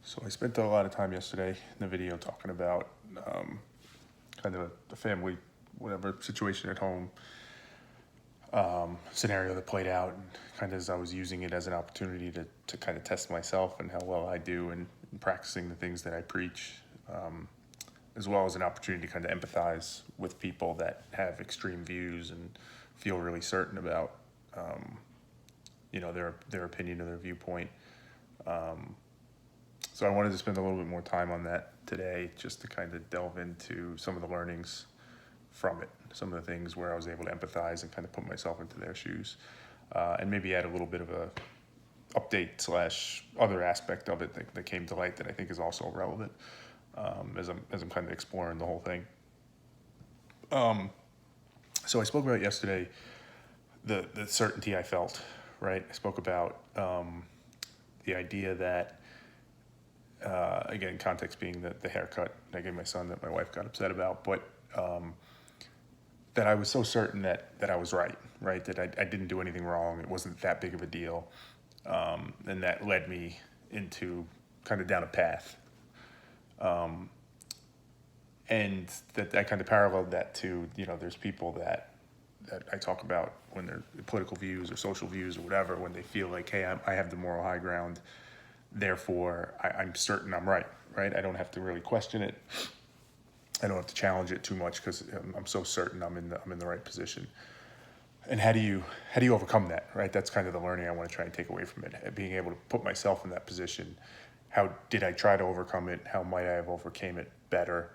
So I spent a lot of time yesterday in the video talking about kind of the family, whatever situation at home scenario that played out, and kind of as I was using it as an opportunity to kind of test myself and how well I do in practicing the things that I preach, as well as an opportunity to kind of empathize with people that have extreme views and feel really certain about their opinion or their viewpoint. So I wanted to spend a little bit more time on that today, just to kind of delve into some of the learnings from it, some of the things where I was able to empathize and kind of put myself into their shoes, and maybe add a little bit of a update / other aspect of it that came to light that I think is also relevant as I'm kind of exploring the whole thing. So I spoke about yesterday the certainty I felt, right? I spoke about the idea that, again, context being the haircut I gave my son that my wife got upset about, but that I was so certain that I was right? That I didn't do anything wrong. It wasn't that big of a deal. And that led me into kind of down a path. And that I kind of paralleled that to, there's people that I talk about when they're political views or social views or whatever, when they feel like, hey, I have the moral high ground, therefore I'm certain I'm right? I don't have to really question it. I don't have to challenge it too much because I'm so certain I'm in the right position. And how do you overcome that, right? That's kind of the learning I want to try and take away from it. Being able to put myself in that position. How did I try to overcome it? How might I have overcame it better?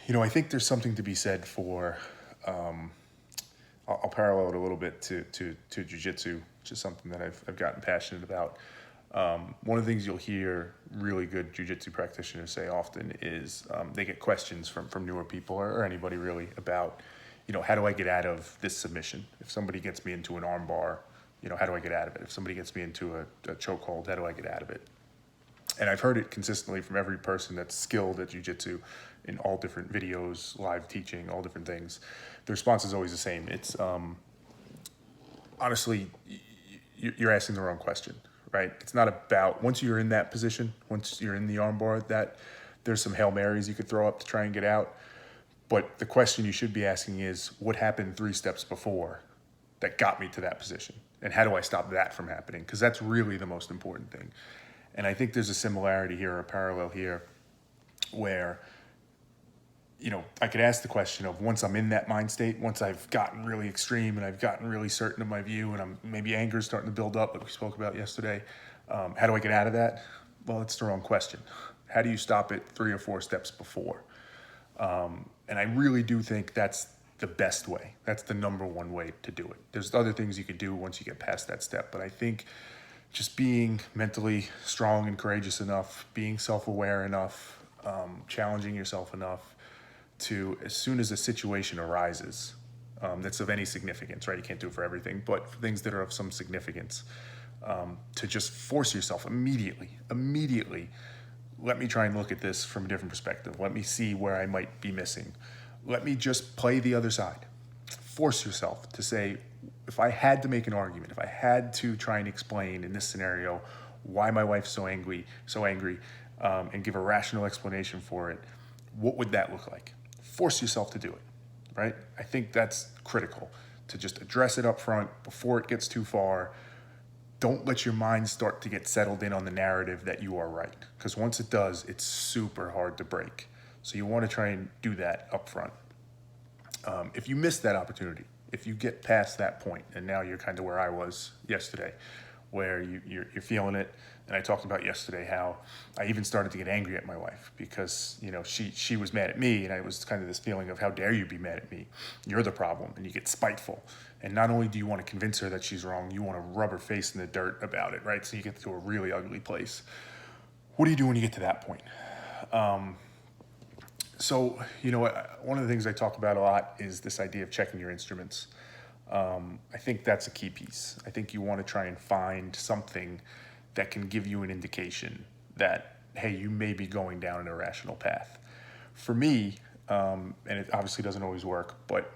I think there's something to be said for, I'll parallel it a little bit to jiu-jitsu, which is something that I've gotten passionate about. One of the things you'll hear really good jiu-jitsu practitioners say often is they get questions from newer people or anybody really about, how do I get out of this submission? If somebody gets me into an arm bar, how do I get out of it? If somebody gets me into a chokehold, how do I get out of it? And I've heard it consistently from every person that's skilled at jiu-jitsu in all different videos, live teaching, all different things. The response is always the same. It's honestly, you're asking the wrong question, right? It's not about, once you're in that position, once you're in the armbar, that there's some Hail Marys you could throw up to try and get out. But the question you should be asking is, what happened 3 steps before that got me to that position? And how do I stop that from happening? Because that's really the most important thing. And I think there's a similarity here, or a parallel here, where, I could ask the question of, once I'm in that mind state, once I've gotten really extreme and I've gotten really certain of my view and maybe anger is starting to build up, like we spoke about yesterday, how do I get out of that? Well, it's the wrong question. How do you stop it 3 or 4 steps before? And I really do think that's the best way. That's the number one way to do it. There's other things you could do once you get past that step, but I think just being mentally strong and courageous enough, being self-aware enough, challenging yourself enough to, as soon as a situation arises that's of any significance, right? You can't do it for everything, but for things that are of some significance, to just force yourself immediately, let me try and look at this from a different perspective. Let me see where I might be missing. Let me just play the other side. Force yourself to say, if I had to make an argument, if I had to try and explain in this scenario why my wife's so angry, and give a rational explanation for it, what would that look like? Force yourself to do it, right? I think that's critical, to just address it up front before it gets too far. Don't let your mind start to get settled in on the narrative that you are right, because once it does, it's super hard to break. So you want to try and do that up front. If you miss that opportunity, if you get past that point, and now you're kind of where I was yesterday, where you're feeling it, and I talked about yesterday how I even started to get angry at my wife because, she was mad at me, and I was kind of this feeling of, how dare you be mad at me? You're the problem, and you get spiteful. And not only do you want to convince her that she's wrong, you want to rub her face in the dirt about it, right? So you get to a really ugly place. What do you do when you get to that point? So, one of the things I talk about a lot is this idea of checking your instruments. I think that's a key piece. I think you want to try and find something that can give you an indication that, hey, you may be going down an irrational path. For me, and it obviously doesn't always work, but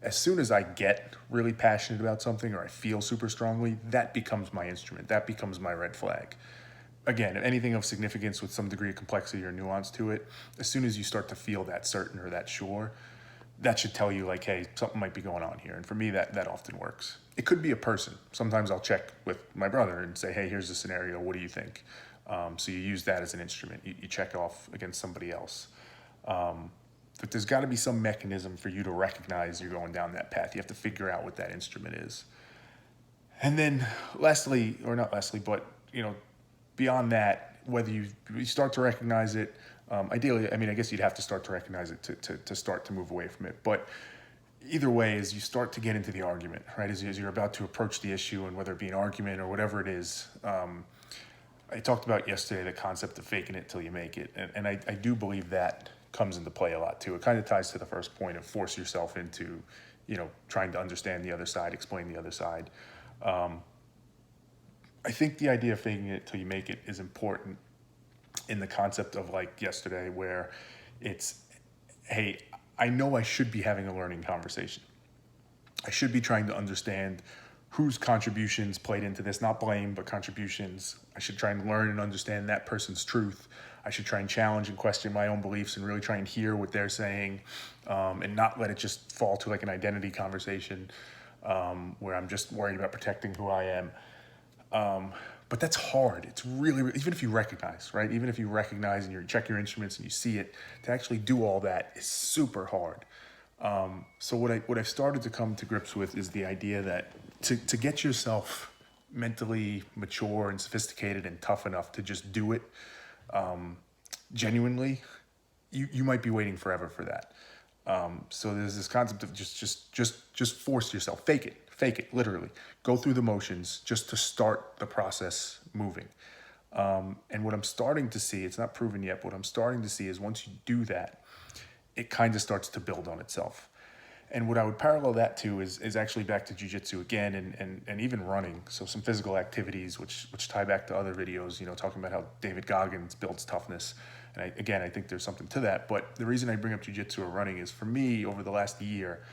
as soon as I get really passionate about something or I feel super strongly, that becomes my instrument. That becomes my red flag. again, anything of significance with some degree of complexity or nuance to it, as soon as you start to feel that certain or that sure, that should tell you like, hey, something might be going on here. And for me, that often works. It could be a person. Sometimes I'll check with my brother and say, hey, here's the scenario. What do you think? So you use that as an instrument. You check off against somebody else. But there's got to be some mechanism for you to recognize you're going down that path. You have to figure out what that instrument is. And then lastly, or not lastly, but beyond that, whether you start to recognize it, ideally, I guess you'd have to start to recognize it to start to move away from it. But either way, as you start to get into the argument, right, as you're about to approach the issue, and whether it be an argument or whatever it is, I talked about yesterday the concept of faking it till you make it. And I do believe that comes into play a lot too. It kind of ties to the first point of force yourself into, trying to understand the other side, explain the other side. I think the idea of faking it till you make it is important in the concept of like yesterday, where it's, hey, I know I should be having a learning conversation. I should be trying to understand whose contributions played into this, not blame, but contributions. I should try and learn and understand that person's truth. I should try and challenge and question my own beliefs and really try and hear what they're saying, and not let it just fall to like an identity conversation where I'm just worried about protecting who I am. But that's hard. It's really, even if you recognize, right? Even if you recognize and you check your instruments and you see it, to actually do all that is super hard. So what I've started to come to grips with is the idea that to get yourself mentally mature and sophisticated and tough enough to just do it genuinely, you might be waiting forever for that. So there's this concept of just force yourself, fake it, literally. Go through the motions just to start the process moving. And what I'm starting to see, it's not proven yet, but what I'm starting to see is once you do that, it kind of starts to build on itself. And what I would parallel that to is actually back to jiu-jitsu again, and even running. So some physical activities, which tie back to other videos, talking about how David Goggins builds toughness. And I think there's something to that. But the reason I bring up jiu-jitsu or running is, for me, over the last year,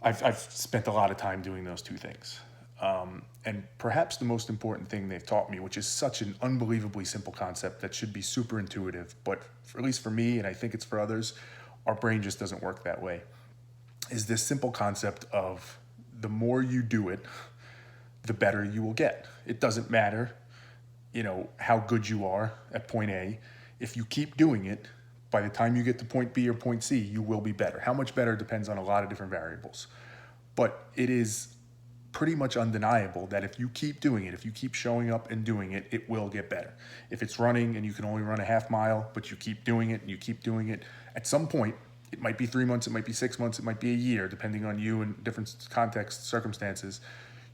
I've spent a lot of time doing those two things. And perhaps the most important thing they've taught me, which is such an unbelievably simple concept that should be super intuitive, but at least for me, and I think it's for others, our brain just doesn't work that way, is this simple concept of the more you do it, the better you will get. It doesn't matter, how good you are at point A. If you keep doing it, by the time you get to point B or point C, you will be better. How much better depends on a lot of different variables. But it is pretty much undeniable that if you keep doing it, if you keep showing up and doing it, it will get better. If it's running and you can only run a half mile, but you keep doing it and you keep doing it, at some point, it might be 3 months, it might be 6 months, it might be a year, depending on you and different contexts, circumstances,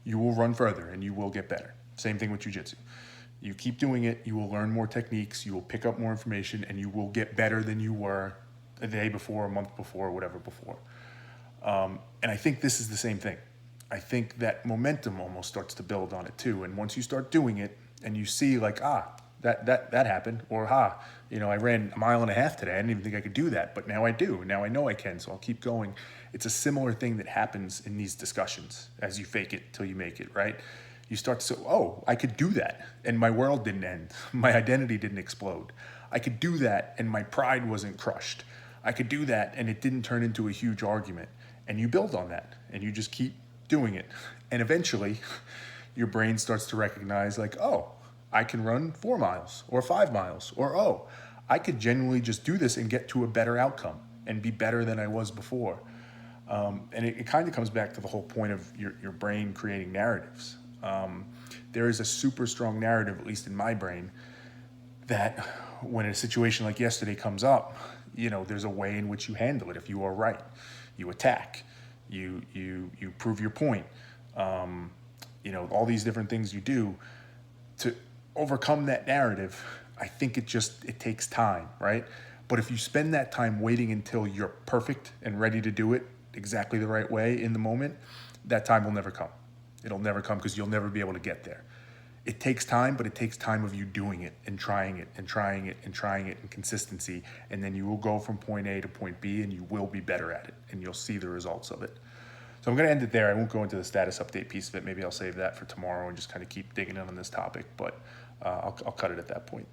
you will run further and you will get better. Same thing with jiu-jitsu. You keep doing it, you will learn more techniques, you will pick up more information, and you will get better than you were a day before, a month before, whatever before. And I think this is the same thing. I think that momentum almost starts to build on it too. And once you start doing it and you see like, that happened, or I ran 1.5 miles today. I didn't even think I could do that, but now I do. Now I know I can, so I'll keep going. It's a similar thing that happens in these discussions as you fake it till you make it, right? You start to say, I could do that, and my world didn't end. My identity didn't explode. I could do that, and my pride wasn't crushed. I could do that, and it didn't turn into a huge argument. And you build on that, and you just keep doing it. And eventually, your brain starts to recognize like, I can run 4 miles or 5 miles, or I could genuinely just do this and get to a better outcome and be better than I was before. And it kind of comes back to the whole point of your brain creating narratives. There is a super strong narrative, at least in my brain, that when a situation like yesterday comes up, there's a way in which you handle it. If you are right, you attack, you prove your point. All these different things you do to overcome that narrative. I think it takes time, right? But if you spend that time waiting until you're perfect and ready to do it exactly the right way in the moment, that time will never come. It'll never come because you'll never be able to get there. It takes time, but it takes time of you doing it and trying it and trying it and trying it and consistency. And then you will go from point A to point B and you will be better at it and you'll see the results of it. So I'm going to end it there. I won't go into the status update piece of it. Maybe I'll save that for tomorrow and just kind of keep digging in on this topic. But I'll cut it at that point.